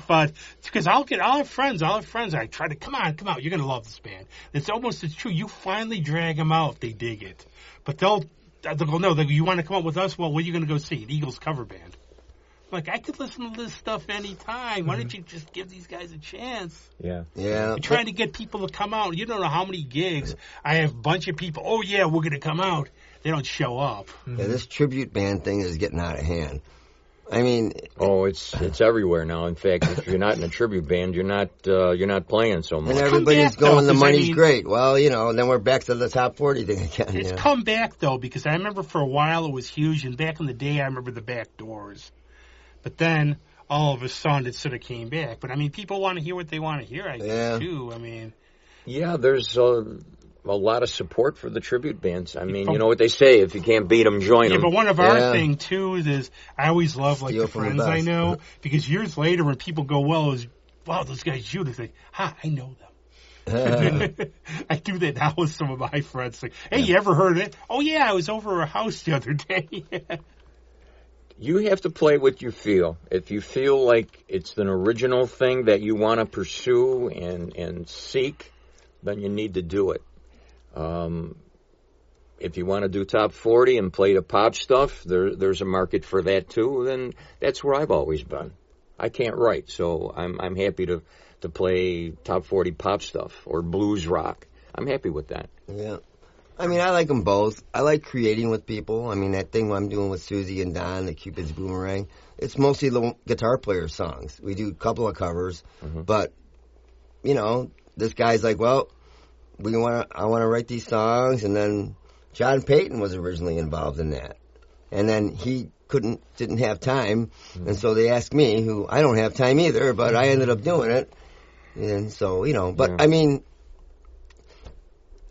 But because I'll have friends. I try to, come on, you're going to love this band. It's true. You finally drag them out if they dig it. But they'll go, no, you want to come up with us? Well, what are you going to go see? An Eagles cover band. Like, I could listen to this stuff anytime. Why don't you just give these guys a chance? Yeah. You're trying to get people to come out. You don't know how many gigs. I have a bunch of people, oh, yeah, we're going to come out. They don't show up. Yeah, this tribute band thing is getting out of hand. I mean... Oh, it's everywhere now. In fact, if you're not in a tribute band, you're not playing so much. And everybody's going, the money's great. Well, you know, then we're back to the top 40 thing again. It's come back, though, because I remember for a while it was huge, and back in the day I remember the back doors. But then, all of a sudden, it sort of came back. But, I mean, people want to hear what they want to hear, I guess, too. I mean... Yeah, there's a lot of support for the tribute bands. I mean, you know what they say, if you can't beat them, join them. Yeah, but one of our thing, too, is I always love, like, the friends I know. Because years later, when people go, wow, those guys Judas, like, I know them. I do that now with some of my friends. Like, hey, you ever heard of it? Oh, yeah, I was over at a house the other day. You have to play what you feel. If you feel like it's an original thing that you want to pursue and seek, then you need to do it. If you want to do top 40 and play the pop stuff, there's a market for that too. Then that's where I've always been. I can't write, so I'm happy to play top 40 pop stuff or blues rock. I'm happy with that. Yeah. I mean, I like them both. I like creating with people. I mean, that thing I'm doing with Susie and Don, the Cupid's Boomerang, it's mostly the guitar player songs. We do a couple of covers, but, you know, this guy's like, well, I want to write these songs, and then John Payton was originally involved in that. And then he didn't have time, and so they asked me, who I don't have time either, but I ended up doing it. And so, you know, but I mean,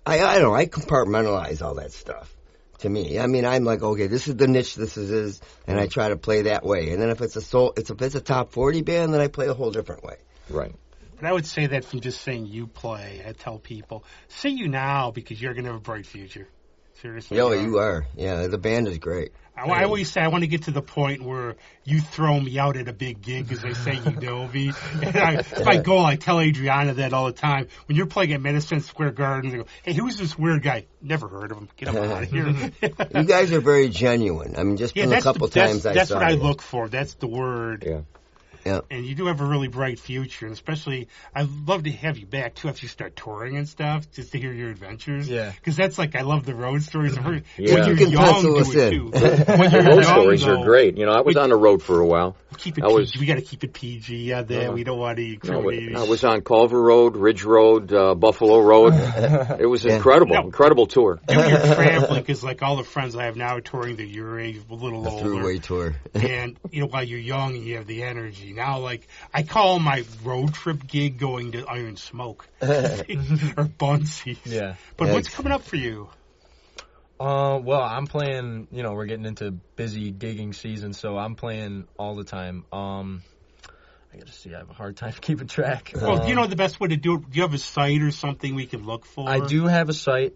I don't know, I compartmentalize all that stuff to me. I mean, I'm like, okay, this is the niche, this is, and I try to play that way. And then if it's a top 40 band, then I play a whole different way. Right. And I would say that from just saying you play. I tell people, see you now because you're going to have a bright future. Seriously. Oh, you are. Yeah, the band is great. I always say I want to get to the point where you throw me out at a big gig because they say you know me. And it's my goal. I tell Adriana that all the time. When you're playing at Madison Square Garden, they go, hey, who's this weird guy? Never heard of him. Get him out of here. You guys are very genuine. I mean, just from a couple times I saw That's what I you. look for. That's the word. Yeah. Yep. And you do have a really bright future, and especially, I'd love to have you back, too, after you start touring and stuff, just to hear your adventures. Yeah. Because that's like, I love the road stories. Yeah. When You you're can young, pencil do us it, in. too. When you're Those young, stories though, are great. You know, I was on the road for a while. Keep it I was- PG. We got to keep it PG out there. We don't want to incriminate. I was on Culver Road, Ridge Road, Buffalo Road. It was incredible, No. incredible tour. When you're traveling, because like all the friends I have now are touring the your age, a little older. Throughway tour. And, you know, while you're young and you have the energy. Now, like, I call my road trip gig going to Iron Smoke or Bunsies. Yeah. But Yeah, what's coming up for you? Well, I'm playing, you know, we're getting into busy gigging season, so I'm playing all the time. I gotta see, I have a hard time keeping track. Well, you know the best way to do it? Do you have a site or something we can look for? I do have a site.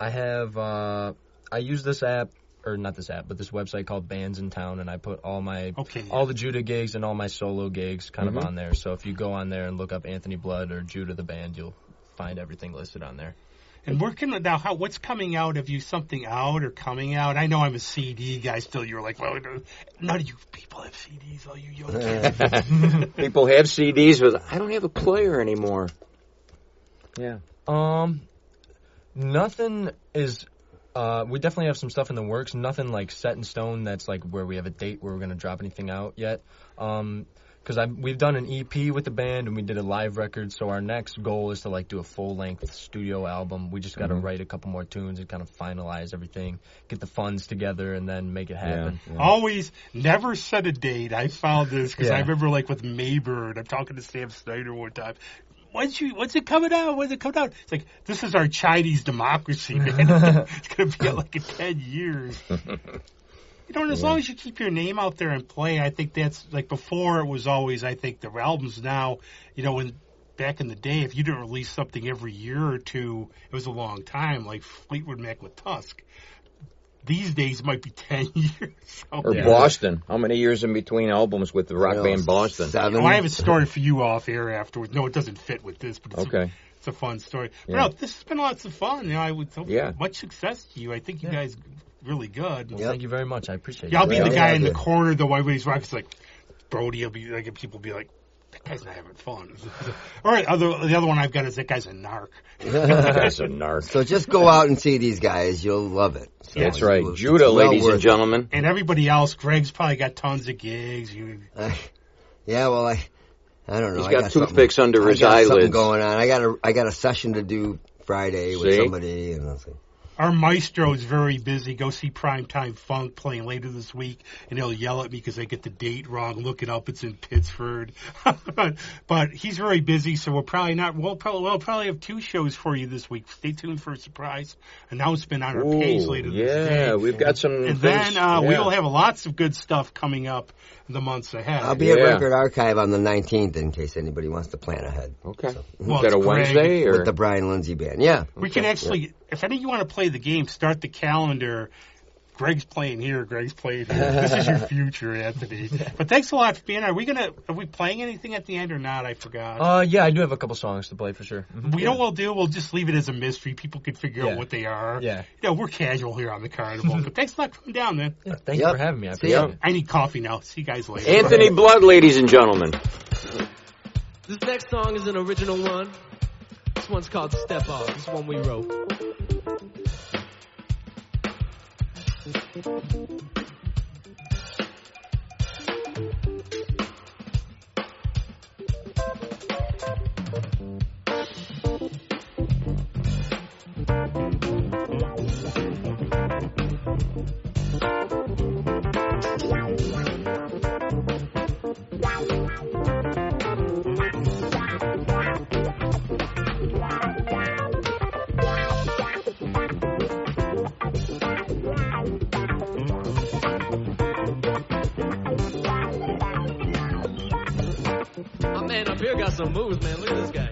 I use this app, or not this app, but this website called Bands in Town, and I put all the Judah gigs and all my solo gigs kind of on there. So if you go on there and look up Anthony Blood or Judah the band, you'll find everything listed on there. And what's coming out? Have you something out or coming out? I know I'm a CD guy still. You're like, well, none of you people have CDs, all you young kids. People have CDs, but I don't have a player anymore. Yeah. Nothing is. We definitely have some stuff in the works. Nothing like set in stone. That's like where we have a date where we're gonna drop anything out yet. Because we've done an EP with the band and we did a live record. So our next goal is to like do a full length studio album. We just got to write a couple more tunes and kind of finalize everything, get the funds together, and then make it happen. Yeah. Always never set a date. I found this because I Yeah. remember like with Maybird. I'm talking to Sam Snyder one time. When's it coming out? When's it coming out? It's like, this is our Chinese democracy, man. It's going to be like in 10 years. You know, and as long as you keep your name out there and play, I think that's, like before it was always, I think, the albums now, you know, when back in the day, if you didn't release something every year or two, it was a long time, like Fleetwood Mac with Tusk. These days it might be 10 years. So. Or Boston. How many years in between albums with the rock band Boston? 7. Oh, I have a story for you off air afterwards. No, it doesn't fit with this, but it's Okay. it's a fun story. Yeah. But no, this has been lots of fun. You know, I would hope Yeah. much success to you. I think you guys really good. Well, thank you very much. I appreciate Yeah, I'll it. be Yeah, the guy yeah, in the good. corner, the white ways rock. It's like Brody will be like, people will be like, that guy's not having fun. All right, the other one I've got is that guy's a narc. That's a narc. So just go out and see these guys. You'll love it. So That's right. it's Judah, well ladies worth and it. gentlemen. And everybody else, Greg's probably got tons of gigs. Yeah, well, I don't know. He's I got something- toothpicks under his I got something eyelids. going on. I got a session to do Friday with See? somebody, and I was like, Our maestro is very busy. Go see Primetime Funk playing later this week, and he'll yell at me because I get the date wrong. Look it up; it's in Pittsford. But he's very busy, so we'll probably have 2 shows for you this week. Stay tuned for a surprise announcement on our page later this day. Yeah, we've got some And things. then we'll have lots of good stuff coming up in the months ahead. I'll be at Yeah. Record Archive on the 19th in case anybody wants to plan ahead. Okay. Well, Is that a it's Greg Wednesday? Or? With the Brian Lindsay Band. Yeah. We can actually, if any of you want to play the game, start the calendar. Greg's playing here. Greg's playing here. This is your future, Anthony. But thanks a lot for being here. Are we playing anything at the end or not? I forgot. Yeah, I do have a couple songs to play for sure. You know what we'll do? We'll just leave it as a mystery. People can figure out what they are. Yeah. You know, we're casual here on the Carnival. But thanks a lot for coming down, man. Yeah, thank you for having me. I See ya. appreciate it. I need coffee now. See you guys later. Anthony Blood, ladies and gentlemen. This next song is an original one. This one's called Step Off. This one we wrote. My man up here got some moves, man. Look at this guy.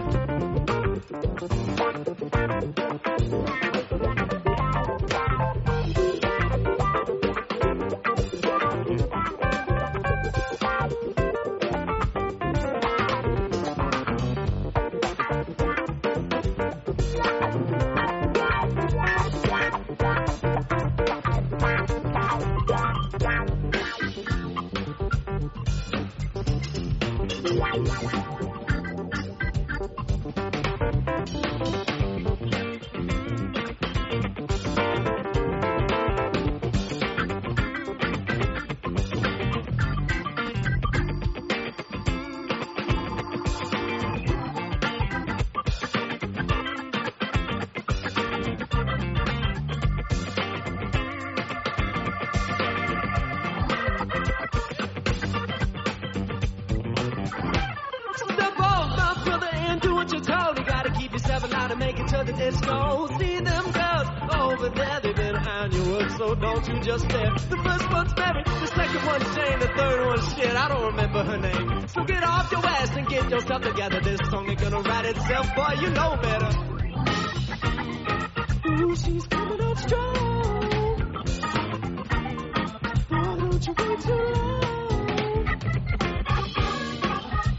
The disco, see them girls over there, they've been eyeing your work, so don't you just stare. The first one's married, the second one's Jane, the third one's shit, I don't remember her name. So get off your ass and get yourself together, this song ain't gonna write itself, boy, you know better. Ooh, she's coming on strong, boy, don't you wait too long.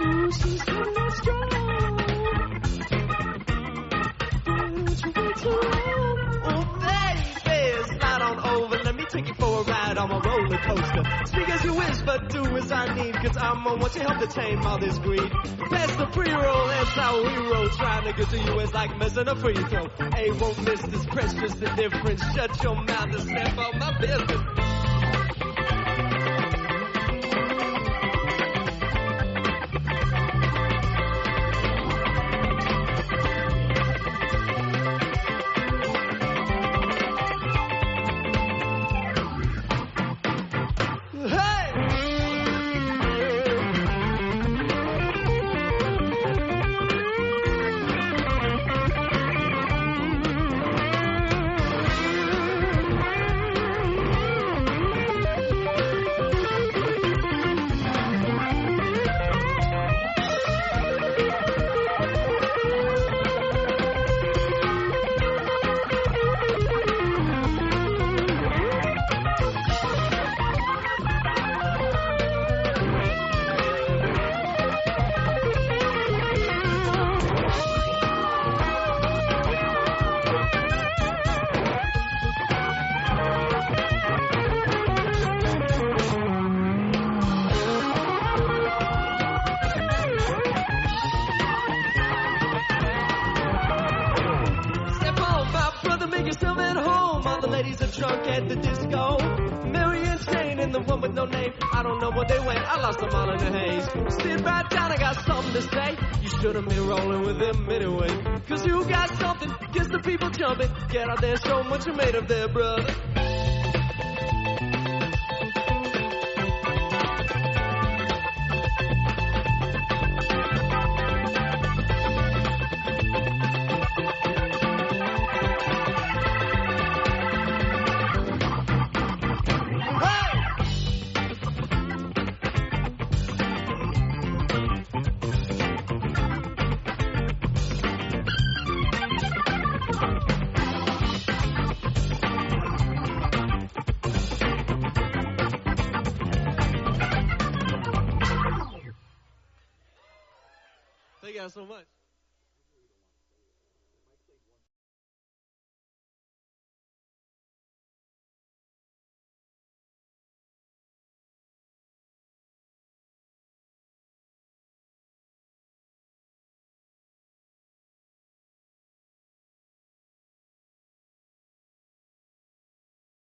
Ooh, she's coming on strong. Oh, baby, slide on over. Let me take you for a ride on my roller coaster. Speak as you wish, but do as I need, cause I'm on what you help to tame all this greed. Pass the pre-roll, that's how we roll. Trying to get to you is like missing a free throw. A won't miss this precious the difference. Shut your mouth and step on my business. Drunk at the disco, Mary and Jane and the one with no name. I don't know where they went, I lost them all in the haze. Sit right down, I got something to say. You shouldn't be rolling with them anyway, cause you got something, gets the people jumping. Get out there, show them what you made of there, brother. Thank you guys so much.